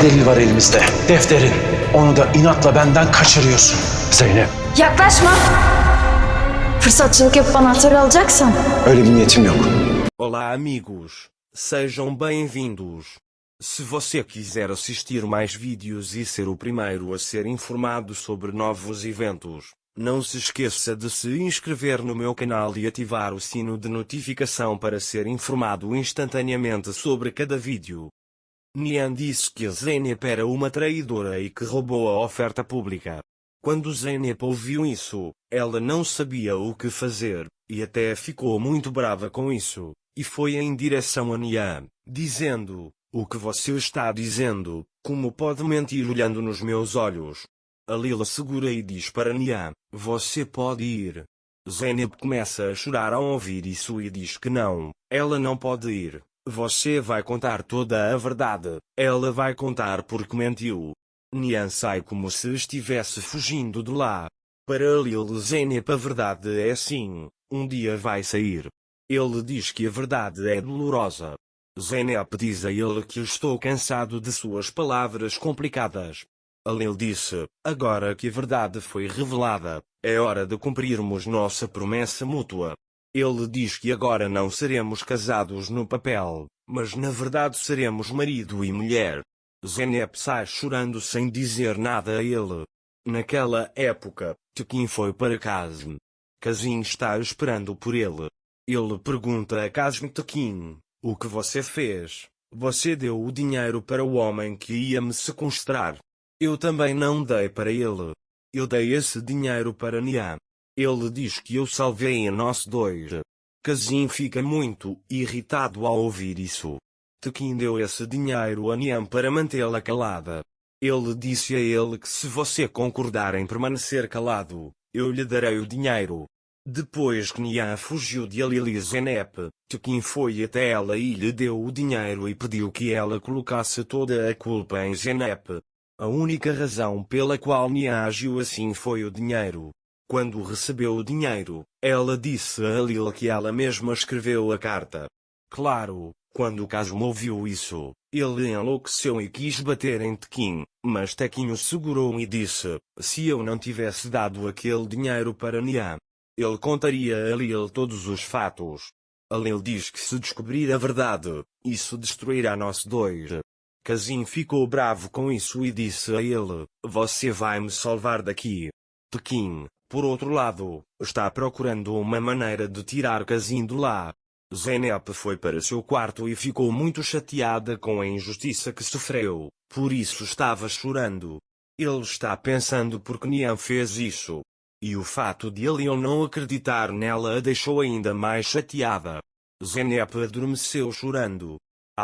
Delil var elimizde. Defterin. Onu da inatla benden kaçırıyorsun. Zeynep. Yaklaşma. Fırsatçılık yapıp anahtarı alacaksan. Öyle bir niyetim yok. Olá amigos, sejam bem-vindos. Se você quiser assistir mais vídeos e ser o primeiro a ser informado sobre novos eventos, não se esqueça de se inscrever no meu canal e ativar o sino de notificação para ser informado instantaneamente sobre cada vídeo. Nian disse que Zeynep era uma traidora e que roubou a oferta pública. Quando Zeynep ouviu isso, ela não sabia o que fazer, e até ficou muito brava com isso, e foi em direção a Nian, dizendo: "O que você está dizendo? Como pode mentir olhando nos meus olhos?" A Lila segura e diz para Nian: "Você pode ir." Zeynep começa a chorar ao ouvir isso e diz que não, ela não pode ir. Você vai contar toda a verdade, ela vai contar porque mentiu. Nian sai como se estivesse fugindo de lá. Para Lil Zeynep a verdade é assim, um dia vai sair. Ele diz que a verdade é dolorosa. Zeynep diz a ele que estou cansado de suas palavras complicadas. A Lil disse: "Agora que a verdade foi revelada, é hora de cumprirmos nossa promessa mútua." Ele diz que agora não seremos casados no papel, mas na verdade seremos marido e mulher. Zeynep sai chorando sem dizer nada a ele. Naquela época, Tekin foi para Kazm. Kazim está esperando por ele. Ele pergunta a Kazm: "Tekin, o que você fez? Você deu o dinheiro para o homem que ia me sequestrar. Eu também não dei para ele. Eu dei esse dinheiro para Nian." Ele diz que eu salvei a nós dois. Kazim fica muito irritado ao ouvir isso. Tekin deu esse dinheiro a Nian para mantê-la calada. Ele disse a ele que se você concordar em permanecer calado, eu lhe darei o dinheiro. Depois que Nian fugiu de Lil e Zeynep, Tekin foi até ela e lhe deu o dinheiro e pediu que ela colocasse toda a culpa em Zeynep. A única razão pela qual Nian agiu assim foi o dinheiro. Quando recebeu o dinheiro, ela disse a Lil que ela mesma escreveu a carta. Claro, quando Kazum ouviu isso, ele enlouqueceu e quis bater em Tekin, mas Tekin o segurou e disse: "Se eu não tivesse dado aquele dinheiro para Nian, ele contaria a Lil todos os fatos." A Lil diz que se descobrir a verdade, isso destruirá nós dois. Kazim ficou bravo com isso e disse a ele: "Você vai me salvar daqui." Tekin, por outro lado, está procurando uma maneira de tirar Kazim de lá. Zeynep foi para seu quarto e ficou muito chateada com a injustiça que sofreu, por isso estava chorando. Ele está pensando por que Nian fez isso. E o fato de ele não acreditar nela a deixou ainda mais chateada. Zeynep adormeceu chorando.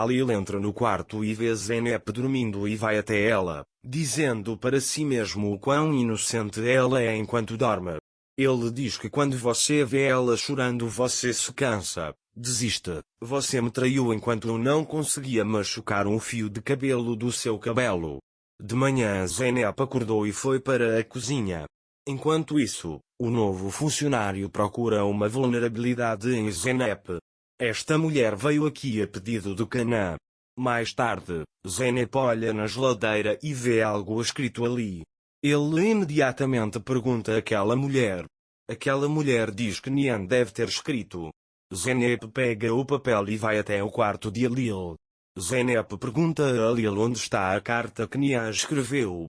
Lil entra no quarto e vê Zeynep dormindo e vai até ela, dizendo para si mesmo o quão inocente ela é enquanto dorme. Ele diz que quando você vê ela chorando você se cansa, desiste. Você me traiu enquanto eu não conseguia machucar um fio de cabelo do seu cabelo. De manhã Zeynep acordou e foi para a cozinha. Enquanto isso, o novo funcionário procura uma vulnerabilidade em Zeynep. Esta mulher veio aqui a pedido de Canaan. Mais tarde, Zeynep olha na geladeira e vê algo escrito ali. Ele imediatamente pergunta àquela mulher. Aquela mulher diz que Nian deve ter escrito. Zeynep pega o papel e vai até o quarto de Lil. Zeynep pergunta a Lil onde está a carta que Nian escreveu.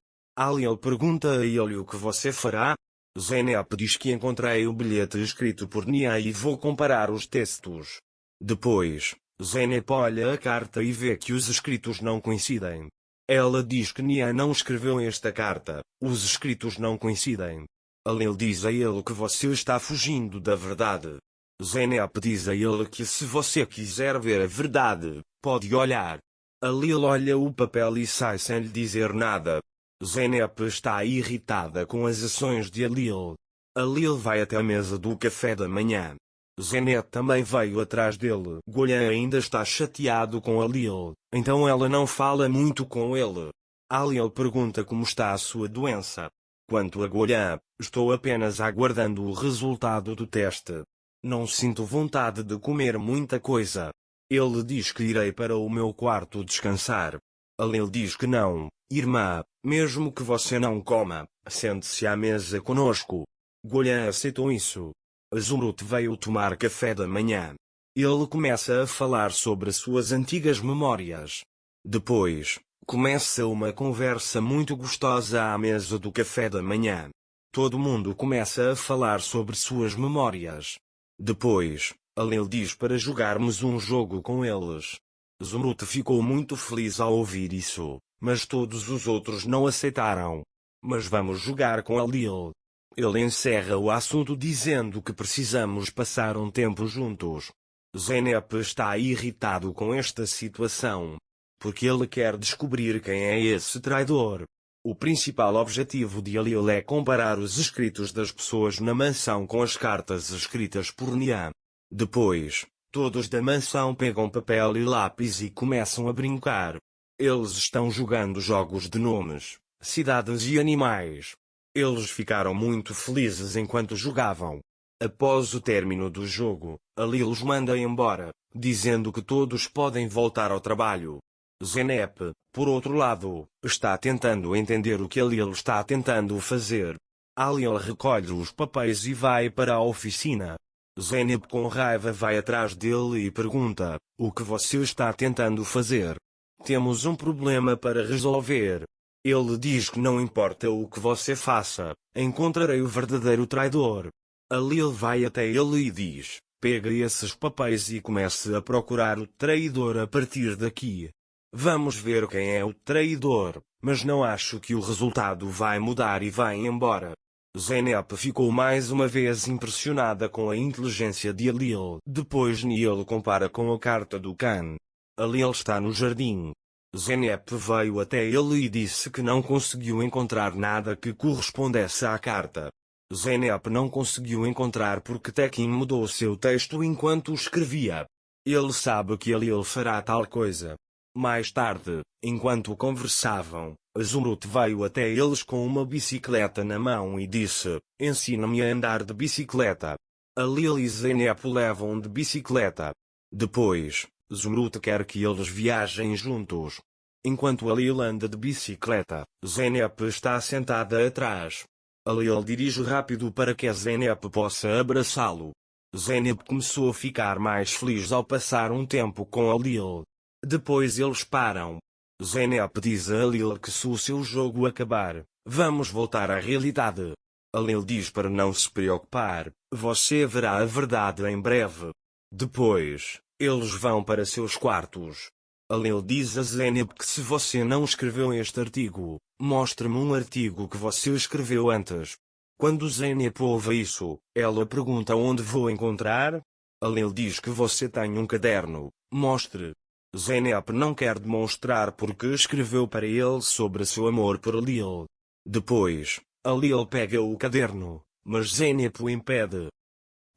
Lil pergunta a ele o que você fará. Zeynep diz que encontrei o bilhete escrito por Nian e vou comparar os textos. Depois, Zeynep olha a carta e vê que os escritos não coincidem. Ela diz que Nian não escreveu esta carta, os escritos não coincidem. Lil diz a ele que você está fugindo da verdade. Zeynep diz a ele que se você quiser ver a verdade, pode olhar. Lil olha o papel e sai sem lhe dizer nada. Zeynep está irritada com as ações de Lil. Lil vai até a mesa do café da manhã. Zeynep também veio atrás dele. Golan ainda está chateado com Lil, então ela não fala muito com ele. Lil pergunta como está a sua doença. Quanto a Golan, estou apenas aguardando o resultado do teste. Não sinto vontade de comer muita coisa. Ele diz que irei para o meu quarto descansar. Alil diz que não, irmã, mesmo que você não coma, sente-se à mesa conosco. Golan aceitou isso. Zumrude veio tomar café da manhã. Ele começa a falar sobre suas antigas memórias. Depois, começa uma conversa muito gostosa à mesa do café da manhã. Todo mundo começa a falar sobre suas memórias. Depois, Alil diz para jogarmos um jogo com eles. Zumrude ficou muito feliz ao ouvir isso, mas todos os outros não aceitaram. Mas vamos jogar com Alil. Ele encerra o assunto dizendo que precisamos passar um tempo juntos. Zeynep está irritado com esta situação, porque ele quer descobrir quem é esse traidor. O principal objetivo de Alil é comparar os escritos das pessoas na mansão com as cartas escritas por Nian. Depois, todos da mansão pegam papel e lápis e começam a brincar. Eles estão jogando jogos de nomes, cidades e animais. Eles ficaram muito felizes enquanto jogavam. Após o término do jogo, Alil os manda embora, dizendo que todos podem voltar ao trabalho. Zeynep, por outro lado, está tentando entender o que Alil está tentando fazer. Alil recolhe os papéis e vai para a oficina. Zeynep com raiva vai atrás dele e pergunta, o que você está tentando fazer? Temos um problema para resolver. Ele diz que não importa o que você faça, encontrarei o verdadeiro traidor. Alil vai até ele e diz, pega esses papéis e comece a procurar o traidor a partir daqui. Vamos ver quem é o traidor, mas não acho que o resultado vai mudar e vai embora. Zeynep ficou mais uma vez impressionada com a inteligência de Alil. Depois Niel compara com a carta do Khan. Alil está no jardim. Zeynep veio até ele e disse que não conseguiu encontrar nada que correspondesse à carta. Zeynep não conseguiu encontrar porque Tekin mudou seu texto enquanto escrevia. Ele sabe que Alil fará tal coisa. Mais tarde, enquanto conversavam, Zumrude veio até eles com uma bicicleta na mão e disse, ensina-me a andar de bicicleta. Alil e Zeynep levam de bicicleta. Depois, Zumrude quer que eles viajem juntos. Enquanto Alil anda de bicicleta, Zeynep está sentada atrás. Alil dirige rápido para que Zeynep possa abraçá-lo. Zeynep começou a ficar mais feliz ao passar um tempo com Alil. Depois eles param. Zeynep diz a Alil que se o seu jogo acabar, vamos voltar à realidade. Alil diz para não se preocupar, você verá a verdade em breve. Depois, eles vão para seus quartos. Alil diz a Zeynep que se você não escreveu este artigo, mostre-me um artigo que você escreveu antes. Quando Zeynep ouve isso, ela pergunta onde vou encontrar. Alil diz que você tem um caderno, mostre. Zeynep não quer demonstrar porque escreveu para ele sobre seu amor por Alil. Depois, Alil pega o caderno, mas Zeynep o impede.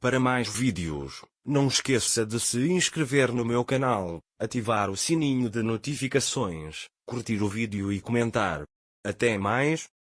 Para mais vídeos, não esqueça de se inscrever no meu canal, ativar o sininho de notificações, curtir o vídeo e comentar. Até mais!